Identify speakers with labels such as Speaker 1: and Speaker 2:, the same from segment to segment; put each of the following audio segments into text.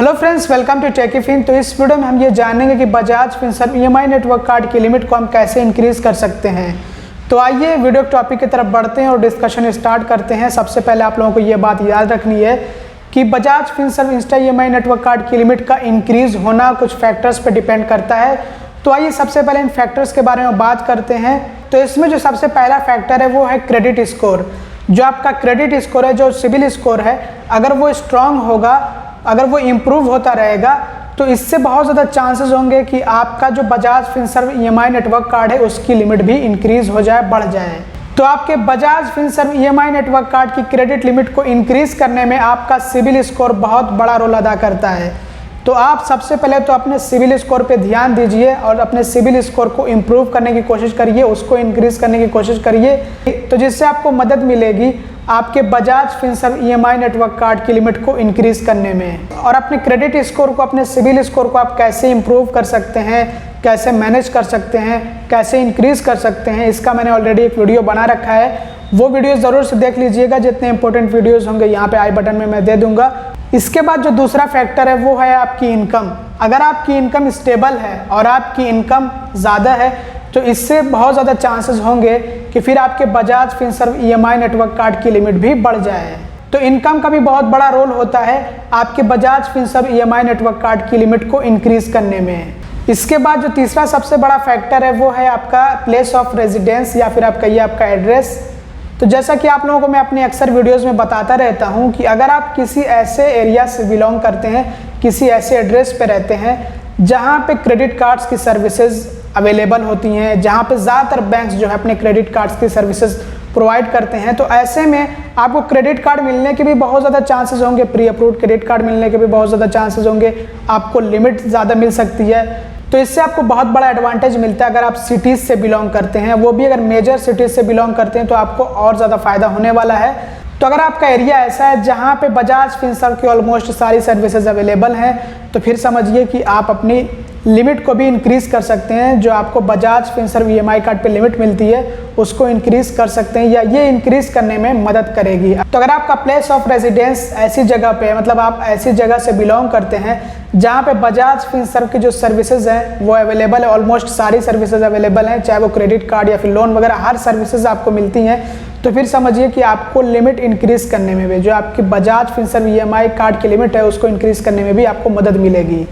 Speaker 1: Hello friends, welcome to Techifin. तो इस वीडियो में हम ये जानेंगे कि Bajaj Finserv EMI network card की लिमिट को हम कैसे इंक्रीज कर सकते हैं। तो आइए वीडियो टॉपिक की तरफ बढ़ते हैं और डिस्कशन स्टार्ट करते हैं। सबसे पहले आप लोगों को ये बात याद रखनी है कि Bajaj Finserv Insta EMI network card की लिमिट का इंक्रीज होना कुछ फैक्टर्स पर डिपेंड करता है। तो आइए सबसे पहले इन फैक्टर्स के बारे में बात करते हैं। तो इसमें जो सबसे पहला फैक्टर है वो है क्रेडिट स्कोर। जो आपका क्रेडिट स्कोर है, जो सिविल स्कोर है, अगर वो स्ट्रांग होगा, अगर वो इम्प्रूव होता रहेगा तो इससे बहुत ज़्यादा चांसेस होंगे कि आपका जो Bajaj Finserv EMI network card है उसकी लिमिट भी इंक्रीज हो जाए, बढ़ जाए। तो आपके Bajaj Finserv EMI network card की क्रेडिट लिमिट को इंक्रीज करने में आपका सिविल स्कोर बहुत बड़ा रोल अदा करता है। तो आप सबसे पहले तो अपने सिविल स्कोर पे ध्यान दीजिए और अपने सिविल स्कोर को इम्प्रूव करने की कोशिश करिए, उसको इंक्रीज करने की कोशिश करिए, तो जिससे आपको मदद मिलेगी आपके Bajaj Finserv EMI network card की लिमिट को इंक्रीज करने में। और अपने क्रेडिट स्कोर को, अपने सिविल स्कोर को आप कैसे इंप्रूव कर सकते हैं, कैसे मैनेज कर सकते हैं, कैसे इंक्रीज कर सकते हैं, इसका मैंने ऑलरेडी एक वीडियो बना रखा है। वो वीडियो ज़रूर से देख लीजिएगा। जितने इंपॉर्टेंट वीडियोज़ होंगे यहाँ पे आई बटन में मैं दे दूंगा। इसके बाद जो दूसरा फैक्टर है वो है आपकी इनकम। अगर आपकी इनकम स्टेबल है और आपकी इनकम ज़्यादा है तो इससे बहुत ज़्यादा चांसेस होंगे कि फिर आपके Bajaj Finserv EMI network card की लिमिट भी बढ़ जाए। तो इनकम का भी बहुत बड़ा रोल होता है आपके Bajaj Finserv EMI network card की लिमिट को इंक्रीज करने में। इसके बाद जो तीसरा सबसे बड़ा फैक्टर है वो है आपका प्लेस ऑफ रेजिडेंस, या फिर आप कहिए आपका एड्रेस। तो जैसा कि आप लोगों को मैं अपने अक्सर वीडियोस में बताता रहता हूं कि अगर आप किसी ऐसे एरिया से बिलोंग करते हैं, किसी ऐसे एड्रेस पे रहते हैं जहां पे क्रेडिट कार्ड्स की सर्विसेज अवेलेबल होती हैं, जहां पे ज़्यादातर बैंक्स जो है अपने क्रेडिट कार्ड्स की सर्विसेज प्रोवाइड करते हैं, तो ऐसे में आपको क्रेडिट कार्ड मिलने के भी बहुत ज़्यादा चांसेस होंगे, प्री अप्रूव्ड क्रेडिट कार्ड मिलने के भी बहुत ज़्यादा चांसेस होंगे, आपको लिमिट ज़्यादा मिल सकती है। तो इससे आपको बहुत बड़ा एडवांटेज मिलता है अगर आप सिटीज़ से बिलोंग करते हैं, वो भी अगर मेजर सिटीज़ से बिलोंग करते हैं तो आपको और ज़्यादा फ़ायदा होने वाला है। तो अगर आपका एरिया ऐसा है जहाँ पे बजाज फिनसर्व की ऑलमोस्ट सारी सर्विसेज अवेलेबल हैं तो फिर समझिए कि आप अपनी लिमिट को भी इंक्रीज़ कर सकते हैं। जो आपको बजाज फिनसर्व ईएमआई कार्ड पे लिमिट मिलती है उसको इंक्रीज़ कर सकते हैं, या ये इंक्रीज़ करने में मदद करेगी। तो अगर आपका प्लेस ऑफ रेजिडेंस ऐसी जगह पे है, मतलब आप ऐसी जगह से बिलोंग करते हैं जहाँ पे बजाज फिनसर्व की जो सर्विसेज हैं वो अवेलेबल है, ऑलमोस्ट सारी सर्विसेज अवेलेबल हैं, चाहे वो क्रेडिट कार्ड या फिर लोन वगैरह हर सर्विसेज आपको मिलती हैं, तो फिर समझिए कि आपको लिमिट इंक्रीज़ करने में भी, जो आपकी बजाज फिनसर्व ईएमआई कार्ड की लिमिट है उसको इंक्रीज़ करने में भी आपको मदद मिलेगी।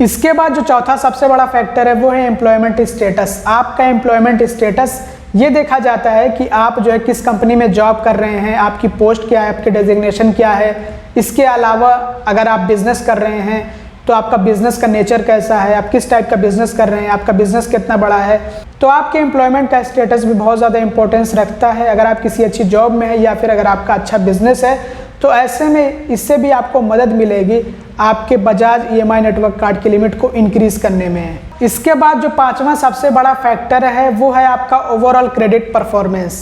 Speaker 1: इसके बाद जो चौथा सबसे बड़ा फैक्टर है वो है एम्प्लॉयमेंट स्टेटस। आपका एम्प्लॉयमेंट स्टेटस ये देखा जाता है कि आप जो है किस कंपनी में जॉब कर रहे हैं, आपकी पोस्ट क्या है, आपकी डेजिग्नेशन क्या है। इसके अलावा अगर आप बिजनेस कर रहे हैं तो आपका बिजनेस का नेचर कैसा है, आप किस टाइप का बिजनेस कर रहे हैं, आपका बिजनेस कितना बड़ा है। तो आपके एम्प्लॉयमेंट का स्टेटस भी बहुत ज़्यादा इंपॉर्टेंस रखता है। अगर आप किसी अच्छी जॉब में है या फिर अगर आपका अच्छा बिजनेस है तो ऐसे में इससे भी आपको मदद मिलेगी आपके बजाज ईएमआई नेटवर्क कार्ड की लिमिट को इंक्रीज करने में। इसके बाद जो पांचवा सबसे बड़ा फैक्टर है वो है आपका ओवरऑल क्रेडिट परफॉर्मेंस।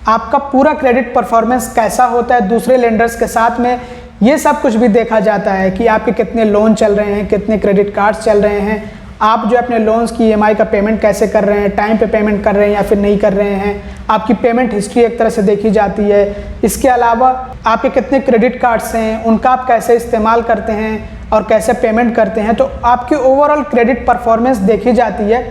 Speaker 1: आपका पूरा क्रेडिट परफॉर्मेंस कैसा होता है दूसरे लेंडर्स के साथ में, ये सब कुछ भी देखा जाता है कि आपके कितने लोन चल रहे हैं, कितने क्रेडिट कार्ड्स चल रहे हैं, आप जो अपने लोन्स की ईएमआई का पेमेंट कैसे कर रहे हैं, टाइम पे पेमेंट कर रहे हैं या फिर नहीं कर रहे हैं। आपकी पेमेंट हिस्ट्री एक तरह से देखी जाती है। इसके अलावा आपके कितने क्रेडिट कार्ड्स हैं, उनका आप कैसे इस्तेमाल करते हैं और कैसे पेमेंट करते हैं, तो आपकी ओवरऑल क्रेडिट परफॉर्मेंस देखी जाती है।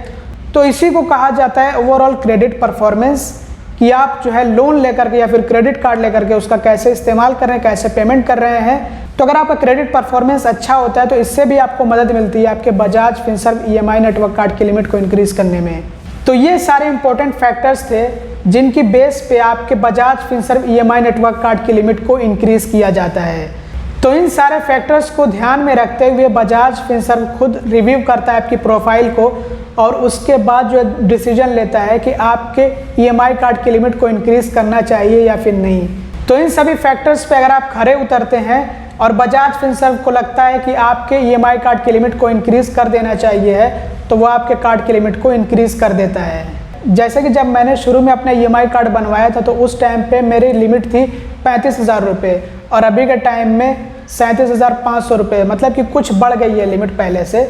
Speaker 1: तो इसी को कहा जाता है ओवरऑल क्रेडिट परफॉर्मेंस, कि आप जो है लोन लेकर के या फिर क्रेडिट कार्ड लेकर के उसका कैसे इस्तेमाल कर रहे हैं, कैसे पेमेंट कर रहे हैं। तो अगर आपका क्रेडिट परफॉर्मेंस अच्छा होता है तो इससे भी आपको मदद मिलती है आपके Bajaj Finserv EMI network card की लिमिट को इंक्रीज करने में। तो ये सारे इंपॉर्टेंट फैक्टर्स थे जिनकी बेस पे आपके Bajaj Finserv EMI network card की लिमिट को इंक्रीज किया जाता है। तो इन सारे फैक्टर्स को ध्यान में रखते हुए बजाज फिनसर्व खुद रिव्यू करता है आपकी प्रोफाइल को और उसके बाद जो डिसीजन लेता है कि आपके ईएमआई कार्ड की लिमिट को इंक्रीज करना चाहिए या फिर नहीं। तो इन सभी फैक्टर्स पे अगर आप खरे उतरते हैं और बजाज फिनसर्व को लगता है कि आपके ईएमआई कार्ड की लिमिट को इंक्रीज कर देना चाहिए है तो वो आपके कार्ड की लिमिट को इंक्रीज कर देता है। जैसे कि जब मैंने शुरू में अपना ईएमआई कार्ड बनवाया था तो उस टाइम पे मेरी लिमिट थी 35,000 रुपये और अभी के टाइम में 37,500 रुपये, मतलब कि कुछ बढ़ गई है लिमिट पहले से।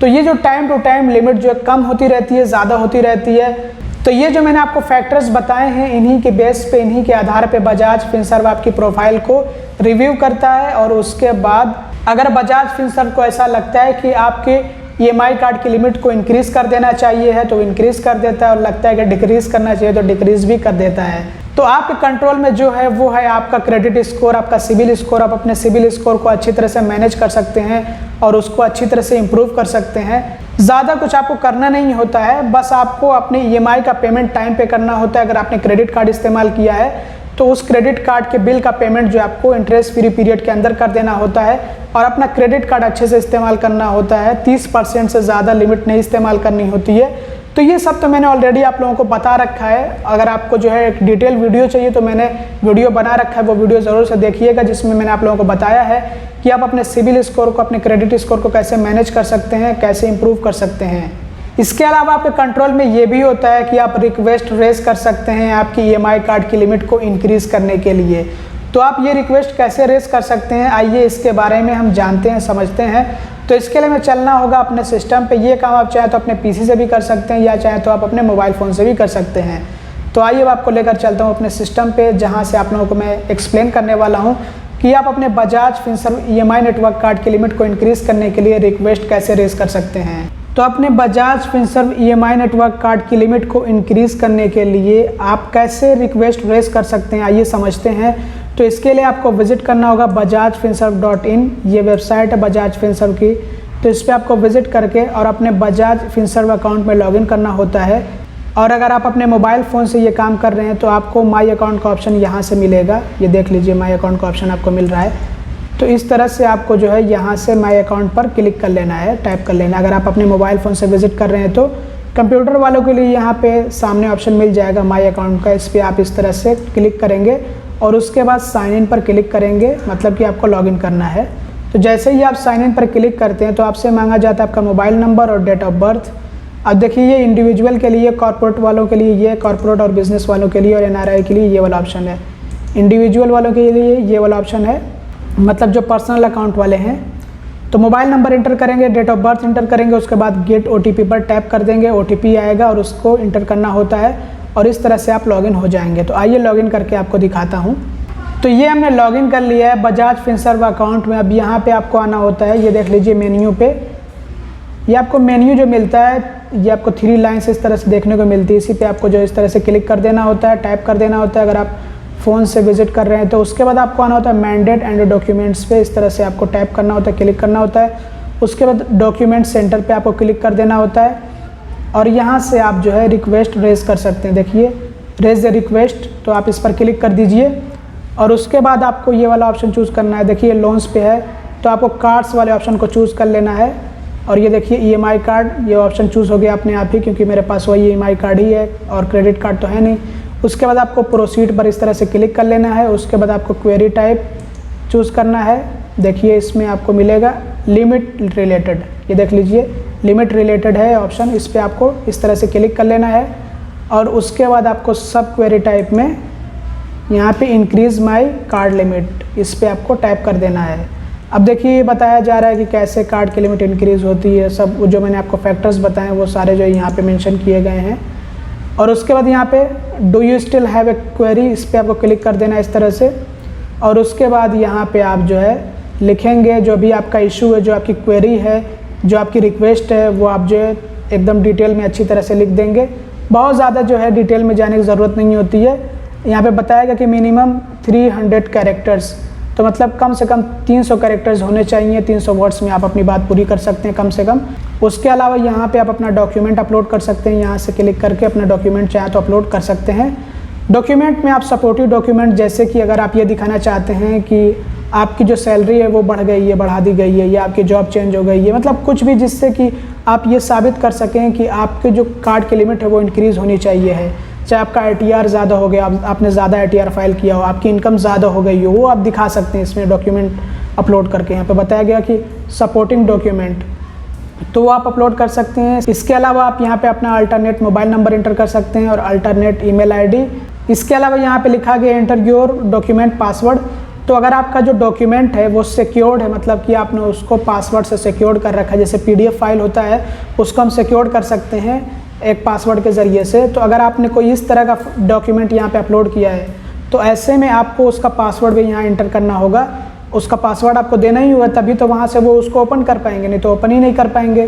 Speaker 1: तो ये जो टाइम टू टाइम लिमिट जो है कम होती रहती है, ज़्यादा होती रहती है। तो ये जो मैंने आपको फैक्टर्स बताए हैं इन्हीं के बेस पे, इन्हीं के आधार पे बजाज फिनसर्व आपकी प्रोफाइल को रिव्यू करता है और उसके बाद अगर बजाज फिनसर्व को ऐसा लगता है कि आपके EMI कार्ड की लिमिट को इंक्रीज़ कर देना चाहिए है तो इंक्रीज़ कर देता है, और लगता है कि डिक्रीज़ करना चाहिए तो डिक्रीज़ भी कर देता है। तो आपके कंट्रोल में जो है वो है आपका क्रेडिट स्कोर, आपका सिबिल स्कोर। आप अपने सिबिल स्कोर को अच्छी तरह से मैनेज कर सकते हैं और उसको अच्छी तरह से इम्प्रूव कर सकते हैं। ज़्यादा कुछ आपको करना नहीं होता है, बस आपको अपनी EMI का पेमेंट टाइम पे करना होता है। अगर आपने क्रेडिट कार्ड इस्तेमाल किया है तो उस क्रेडिट कार्ड के बिल का पेमेंट जो आपको इंटरेस्ट फ्री पीरियड के अंदर कर देना होता है, और अपना क्रेडिट कार्ड अच्छे से इस्तेमाल करना होता है। 30% से ज़्यादा लिमिट नहीं इस्तेमाल करनी होती है। तो ये सब तो मैंने ऑलरेडी आप लोगों को बता रखा है। अगर आपको जो है एक डिटेल वीडियो चाहिए तो मैंने वीडियो बना रखा है, वो वीडियो ज़रूर से देखिएगा, जिसमें मैंने आप लोगों को बताया है कि आप अपने सिबिल स्कोर को, अपने क्रेडिट स्कोर को कैसे मैनेज कर सकते हैं, कैसे इंप्रूव कर सकते हैं। इसके अलावा आपके कंट्रोल में ये भी होता है कि आप रिक्वेस्ट रेज कर सकते हैं आपकी EMI कार्ड की लिमिट को इंक्रीज़ करने के लिए। तो आप ये रिक्वेस्ट कैसे रेज कर सकते हैं, आइए इसके बारे में हम जानते हैं, समझते हैं। तो इसके लिए हमें चलना होगा अपने सिस्टम पे। ये काम आप चाहे तो अपने PC से भी कर सकते हैं या चाहे तो आप अपने मोबाइल फ़ोन से भी कर सकते हैं। तो आइए अब आपको लेकर चलता हूँ अपने सिस्टम पे, जहाँ से आप लोगों को मैं एक्सप्लेन करने वाला हूँ कि आप अपने Bajaj Finserv EMI network card की लिमिट को इंक्रीज़ करने के लिए रिक्वेस्ट कैसे रेज कर सकते हैं। तो अपने Bajaj Finserv EMI network card की लिमिट को इंक्रीज़ करने के लिए आप कैसे रिक्वेस्ट रेज कर सकते हैं, आइए समझते हैं। तो इसके लिए आपको विज़िट करना होगा bajajfinserv.in। ये वेबसाइट है बजाज फिनसर्व की। तो इस पर आपको विज़िट करके और अपने बजाज फिनसर्व अकाउंट में लॉगिन करना होता है। और अगर आप अपने मोबाइल फ़ोन से ये काम कर रहे हैं तो आपको माई अकाउंट का ऑप्शन यहाँ से मिलेगा। ये देख लीजिए, माई अकाउंट का ऑप्शन आपको मिल रहा है। तो इस तरह से आपको जो है यहाँ से माई अकाउंट पर क्लिक कर लेना है, टाइप कर लेना है। अगर आप अपने मोबाइल फ़ोन से विज़िट कर रहे हैं तो कंप्यूटर वालों के लिए यहाँ पे सामने ऑप्शन मिल जाएगा माई अकाउंट का। इस पर आप इस तरह से क्लिक करेंगे और उसके बाद साइन इन पर क्लिक करेंगे, मतलब कि आपको लॉगिन करना है। तो जैसे ही आप साइन इन पर क्लिक करते हैं तो आपसे मांगा जाता है आपका मोबाइल नंबर और डेट ऑफ बर्थ। अब देखिए, ये इंडिविजुअल के लिए, कॉर्पोरेट वालों के लिए ये, कॉर्पोरेट और बिज़नेस वालों के लिए, और NRI के लिए ये वाला ऑप्शन है। इंडिविजुअल वालों के लिए ये वाला ऑप्शन है, मतलब जो पर्सनल अकाउंट वाले हैं। तो मोबाइल नंबर इंटर करेंगे, डेट ऑफ बर्थ इंटर करेंगे, उसके बाद गेट OTP पर टैप कर देंगे। OTP आएगा और उसको इंटर करना होता है और इस तरह से आप लॉगिन हो जाएंगे। तो आइए लॉगिन करके आपको दिखाता हूँ। तो ये हमने लॉगिन कर लिया है बजाज फिनसर्व अकाउंट में। अब यहाँ पे आपको आना होता है, ये देख लीजिए मेन्यू पे। ये आपको मेन्यू जो मिलता है, ये आपको 3 लाइन्स इस तरह से देखने को मिलती है। इसी पे आपको जो इस तरह से क्लिक कर देना होता है, टाइप कर देना होता है अगर आप फ़ोन से विज़िट कर रहे हैं तो। उसके बाद आपको आना होता है मैंडेट एंड डॉक्यूमेंट्स पे, इस तरह से आपको टैप करना होता है, क्लिक करना होता है। उसके बाद डॉक्यूमेंट सेंटर पे आपको क्लिक कर देना होता है और यहाँ से आप जो है रिक्वेस्ट रेज कर सकते हैं। देखिए, रेज द रिक्वेस्ट, तो आप इस पर क्लिक कर दीजिए और उसके बाद आपको ये वाला ऑप्शन चूज़ करना है। देखिए लोन्स पे है तो आपको कार्ड्स वाले ऑप्शन को चूज़ कर लेना है। और ये देखिए EMI कार्ड, ये ऑप्शन चूज़ हो गया अपने आप ही, क्योंकि मेरे पास वही EMI कार्ड ही है और क्रेडिट कार्ड तो है नहीं। उसके बाद आपको प्रोसीड पर इस तरह से क्लिक कर लेना है। उसके बाद आपको क्वेरी टाइप चूज़ करना है। देखिए इसमें आपको मिलेगा लिमिट रिलेटेड, ये देख लीजिए लिमिट रिलेटेड है ऑप्शन, इस पर आपको इस तरह से क्लिक कर लेना है। और उसके बाद आपको सब क्वेरी टाइप में यहाँ पे इंक्रीज़ माई कार्ड लिमिट, इस पर आपको टाइप कर देना है। अब देखिए बताया जा रहा है कि कैसे कार्ड की लिमिट इंक्रीज़ होती है। सब जो मैंने आपको फैक्टर्स बताए वो सारे जो यहाँ पे मेंशन किए गए हैं। और उसके बाद यहाँ पे do you still have a query, इस पर आपको क्लिक कर देना है इस तरह से। और उसके बाद यहाँ पे आप जो है लिखेंगे जो भी आपका इशू है, जो आपकी क्वेरी है, जो आपकी रिक्वेस्ट है, वो आप जो है एकदम डिटेल में अच्छी तरह से लिख देंगे। बहुत ज़्यादा जो है डिटेल में जाने की ज़रूरत नहीं होती है। यहाँ पे बताएगा कि मिनिमम 300 कैरेक्टर्स, तो मतलब कम से कम 300 कैरेक्टर्स होने चाहिए। 300 वर्ड्स में आप अपनी बात पूरी कर सकते हैं कम से कम। उसके अलावा यहाँ पे आप अपना डॉक्यूमेंट अपलोड कर सकते हैं। यहाँ से क्लिक करके अपना डॉक्यूमेंट चाहे तो अपलोड कर सकते हैं। डॉक्यूमेंट में आप सपोर्टिव डॉक्यूमेंट, जैसे कि अगर आप ये दिखाना चाहते हैं कि आपकी जो सैलरी है वो बढ़ गई है, बढ़ा दी गई है, या आपकी जॉब चेंज हो गई है, मतलब कुछ भी जिससे कि आप ये साबित कर सकें कि आपके जो कार्ड की लिमिट है वो इंक्रीज़ होनी चाहिए है। चाहे आपका ITR ज़्यादा हो गया, आपने ज़्यादा ITR फाइल किया हो, आपकी इनकम ज़्यादा हो गई हो, वो आप दिखा सकते हैं इसमें डॉक्यूमेंट अपलोड करके। यहाँ पे बताया गया कि सपोर्टिंग डॉक्यूमेंट, तो वो आप अपलोड कर सकते हैं। इसके अलावा आप यहाँ पे अपना अल्टरनेट मोबाइल नंबर इंटर कर सकते हैं और अल्टरनेट ईमेल ID। इसके अलावा यहाँ पे लिखा गया एंटर योर डॉक्यूमेंट पासवर्ड। तो अगर आपका जो डॉक्यूमेंट है वो सिक्योर्ड है, मतलब कि आपने उसको पासवर्ड से सिक्योर्ड कर रखा है, जैसे PDF फाइल होता है उसको हम सिक्योर्ड कर सकते हैं एक पासवर्ड के ज़रिए से। तो अगर आपने कोई इस तरह का डॉक्यूमेंट यहाँ पे अपलोड किया है तो ऐसे में आपको उसका पासवर्ड भी यहाँ इंटर करना होगा। उसका पासवर्ड आपको देना ही होगा, तभी तो वहाँ से वो उसको ओपन कर पाएंगे, नहीं तो ओपन ही नहीं कर पाएंगे।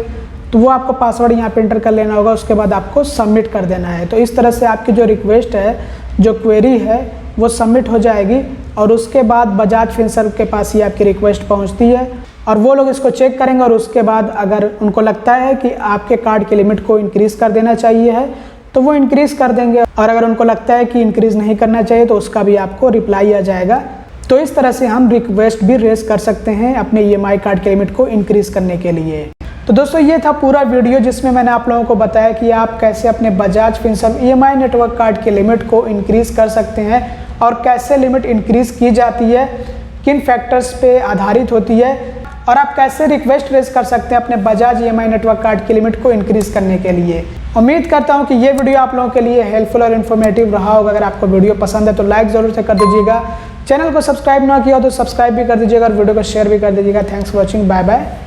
Speaker 1: तो वो आपको पासवर्ड यहाँ पे एंटर कर लेना होगा, उसके बाद आपको सबमिट कर देना है। तो इस तरह से आपकी जो रिक्वेस्ट है, जो क्वेरी है, वो सबमिट हो जाएगी और उसके बाद बजाज फिनसर्व के पास ही आपकी रिक्वेस्ट पहुँचती है और वो लोग इसको चेक करेंगे और उसके बाद अगर उनको लगता है कि आपके कार्ड की लिमिट को इंक्रीज़ कर देना चाहिए है तो वो इंक्रीज़ कर देंगे, और अगर उनको लगता है कि इंक्रीज़ नहीं करना चाहिए तो उसका भी आपको रिप्लाई आ जाएगा। तो इस तरह से हम रिक्वेस्ट भी रेज कर सकते हैं अपने EMI कार्ड की लिमिट को इंक्रीज़ करने के लिए। तो दोस्तों ये था पूरा वीडियो जिसमें मैंने आप लोगों को बताया कि आप कैसे अपने Bajaj Finserv EMI network card की लिमिट को इंक्रीज़ कर सकते हैं और कैसे लिमिट इंक्रीज़ की जाती है, किन फैक्टर्स पे आधारित होती है, और आप कैसे रिक्वेस्ट रेज कर सकते हैं अपने बजाज EMI नेटवर्क कार्ड की लिमिट को इंक्रीज़ करने के लिए। उम्मीद करता हूं कि ये वीडियो आप लोगों के लिए हेल्पफुल और इन्फॉर्मेटिव रहा होगा। अगर आपको वीडियो पसंद है तो लाइक ज़रूर से कर दीजिएगा, चैनल को सब्सक्राइब ना किया हो तो सब्सक्राइब भी कर दीजिएगा और वीडियो को शेयर भी कर दीजिएगा। Thanks for watching, bye bye.